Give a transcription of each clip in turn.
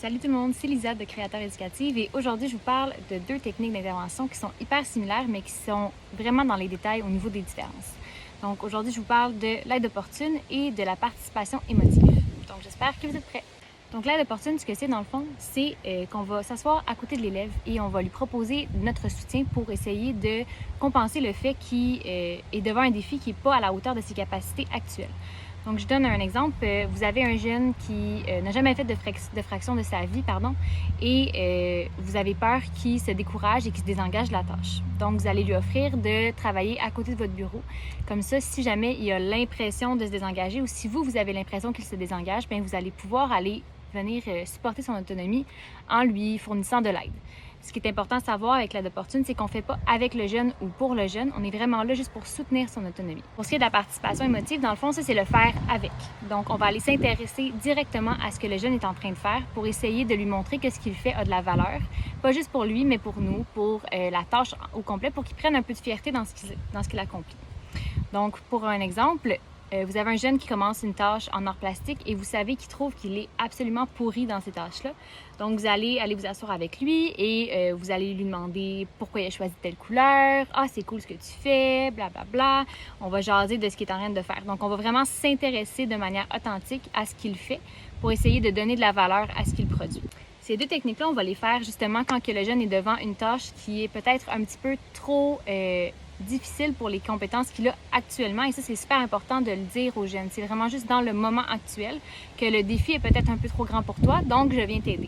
Salut tout le monde, c'est Lisa de Créateurs Éducatifs et aujourd'hui je vous parle de deux techniques d'intervention qui sont hyper similaires mais qui sont vraiment dans les détails au niveau des différences. Donc aujourd'hui je vous parle de l'aide opportune et de la participation émotive. Donc j'espère que vous êtes prêts. Donc l'aide opportune, ce que c'est dans le fond, c'est qu'on va s'asseoir à côté de l'élève et on va lui proposer notre soutien pour essayer de compenser le fait qu'il est devant un défi qui n'est pas à la hauteur de ses capacités actuelles. Donc, je donne un exemple. Vous avez un jeune qui n'a jamais fait de fraction de sa vie, et vous avez peur qu'il se décourage et qu'il se désengage de la tâche. Donc, vous allez lui offrir de travailler à côté de votre bureau. Comme ça, si jamais il a l'impression de se désengager ou si vous avez l'impression qu'il se désengage, bien, vous allez pouvoir aller venir supporter son autonomie en lui fournissant de l'aide. Ce qui est important à savoir avec l'aide opportune, c'est qu'on ne fait pas avec le jeune ou pour le jeune. On est vraiment là juste pour soutenir son autonomie. Pour ce qui est de la participation émotive, dans le fond, ça, c'est le faire avec. Donc, on va aller s'intéresser directement à ce que le jeune est en train de faire pour essayer de lui montrer que ce qu'il fait a de la valeur. Pas juste pour lui, mais pour nous, pour la tâche au complet, pour qu'il prenne un peu de fierté dans ce qu'il accomplit. Donc, pour un exemple, vous avez un jeune qui commence une tâche en art plastique et vous savez qu'il trouve qu'il est absolument pourri dans ces tâches-là. Donc, vous allez vous asseoir avec lui et vous allez lui demander pourquoi il a choisi telle couleur. « Ah, c'est cool ce que tu fais, blablabla. » On va jaser de ce qu'il est en train de faire. Donc, on va vraiment s'intéresser de manière authentique à ce qu'il fait pour essayer de donner de la valeur à ce qu'il produit. Ces deux techniques-là, on va les faire justement quand que le jeune est devant une tâche qui est peut-être un petit peu trop difficile pour les compétences qu'il a actuellement. Et ça, c'est super important de le dire aux jeunes. C'est vraiment juste dans le moment actuel que le défi est peut-être un peu trop grand pour toi, donc je viens t'aider.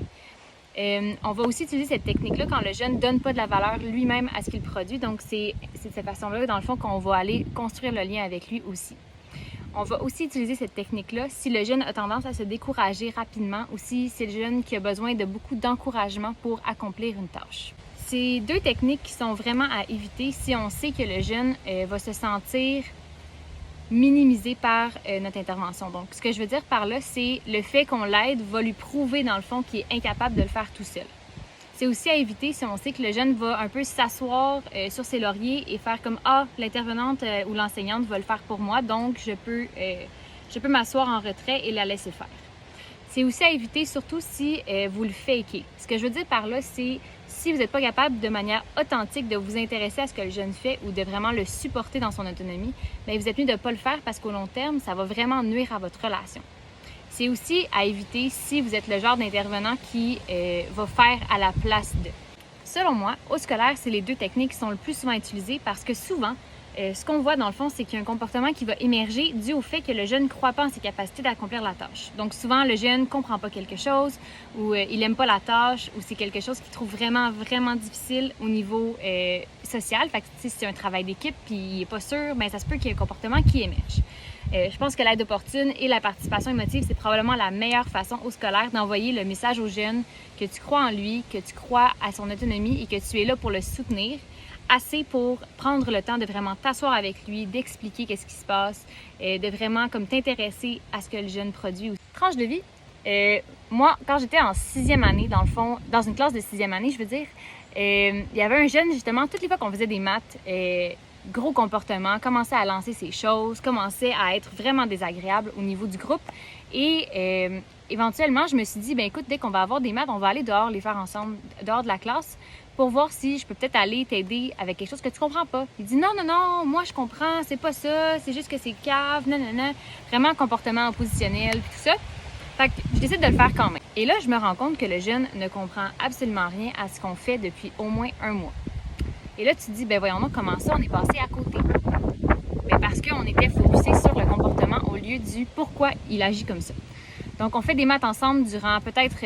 On va aussi utiliser cette technique-là quand le jeune ne donne pas de la valeur lui-même à ce qu'il produit. Donc, c'est de cette façon-là, dans le fond, qu'on va aller construire le lien avec lui aussi. On va aussi utiliser cette technique-là si le jeune a tendance à se décourager rapidement ou si c'est le jeune qui a besoin de beaucoup d'encouragement pour accomplir une tâche. C'est deux techniques qui sont vraiment à éviter si on sait que le jeune va se sentir minimisé par notre intervention. Donc, ce que je veux dire par là, c'est le fait qu'on l'aide va lui prouver, dans le fond, qu'il est incapable de le faire tout seul. C'est aussi à éviter si on sait que le jeune va un peu s'asseoir sur ses lauriers et faire comme « Ah, l'intervenante ou l'enseignante va le faire pour moi, donc je peux m'asseoir en retrait et la laisser faire. » C'est aussi à éviter, surtout si vous le fakez. Ce que je veux dire par là, c'est si vous n'êtes pas capable de manière authentique de vous intéresser à ce que le jeune fait ou de vraiment le supporter dans son autonomie, bien, vous êtes mieux de ne pas le faire parce qu'au long terme, ça va vraiment nuire à votre relation. C'est aussi à éviter si vous êtes le genre d'intervenant qui va faire à la place de. Selon moi, au scolaire, c'est les deux techniques qui sont le plus souvent utilisées parce que souvent, ce qu'on voit dans le fond, c'est qu'il y a un comportement qui va émerger dû au fait que le jeune ne croit pas en ses capacités d'accomplir la tâche. Donc souvent, le jeune ne comprend pas quelque chose ou il n'aime pas la tâche ou c'est quelque chose qu'il trouve vraiment, vraiment difficile au niveau social. Fait que si c'est un travail d'équipe puis il n'est pas sûr, bien, ça se peut qu'il y ait un comportement qui émerge. Je pense que l'aide opportune et la participation émotive, c'est probablement la meilleure façon au scolaire d'envoyer le message aux jeunes que tu crois en lui, que tu crois à son autonomie et que tu es là pour le soutenir, assez pour prendre le temps de vraiment t'asseoir avec lui, d'expliquer qu'est-ce qui se passe, de vraiment comme t'intéresser à ce que le jeune produit. Tranche de vie, moi, quand j'étais en 6e année, dans le fond, dans une classe de 6e année, je veux dire, il y avait un jeune, justement, toutes les fois qu'on faisait des maths, gros comportement, commençait à lancer ses choses, commençait à être vraiment désagréable au niveau du groupe. Et éventuellement, je me suis dit, bien écoute, dès qu'on va avoir des maths, on va aller dehors les faire ensemble, dehors de la classe, pour voir si je peux peut-être aller t'aider avec quelque chose que tu comprends pas. Il dit non, moi je comprends, c'est pas ça, c'est juste que c'est cave, non. Vraiment comportement oppositionnel, puis tout ça. Fait que je décide de le faire quand même. Et là, je me rends compte que le jeune ne comprend absolument rien à ce qu'on fait depuis au moins un mois. Et là, tu te dis, ben voyons donc comment ça, on est passé à côté. Ben parce qu'on était focusé sur le comportement au lieu du pourquoi il agit comme ça. Donc, on fait des maths ensemble durant peut-être,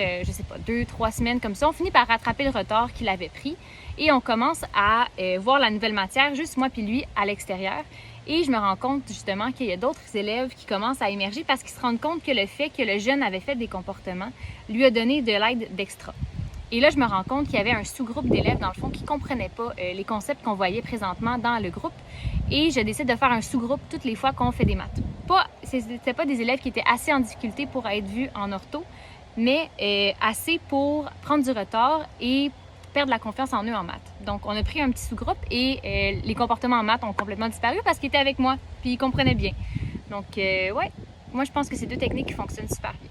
2-3 semaines comme ça. On finit par rattraper le retard qu'il avait pris et on commence à voir la nouvelle matière, juste moi puis lui, à l'extérieur. Et je me rends compte justement qu'il y a d'autres élèves qui commencent à émerger parce qu'ils se rendent compte que le fait que le jeune avait fait des comportements lui a donné de l'aide d'extra. Et là, je me rends compte qu'il y avait un sous-groupe d'élèves, dans le fond, qui ne comprenaient pas les concepts qu'on voyait présentement dans le groupe. Et je décide de faire un sous-groupe toutes les fois qu'on fait des maths. C'était pas des élèves qui étaient assez en difficulté pour être vus en ortho, mais assez pour prendre du retard et perdre la confiance en eux en maths. Donc, on a pris un petit sous-groupe et les comportements en maths ont complètement disparu parce qu'ils étaient avec moi, puis ils comprenaient bien. Donc, ouais, moi, je pense que c'est deux techniques qui fonctionnent super bien.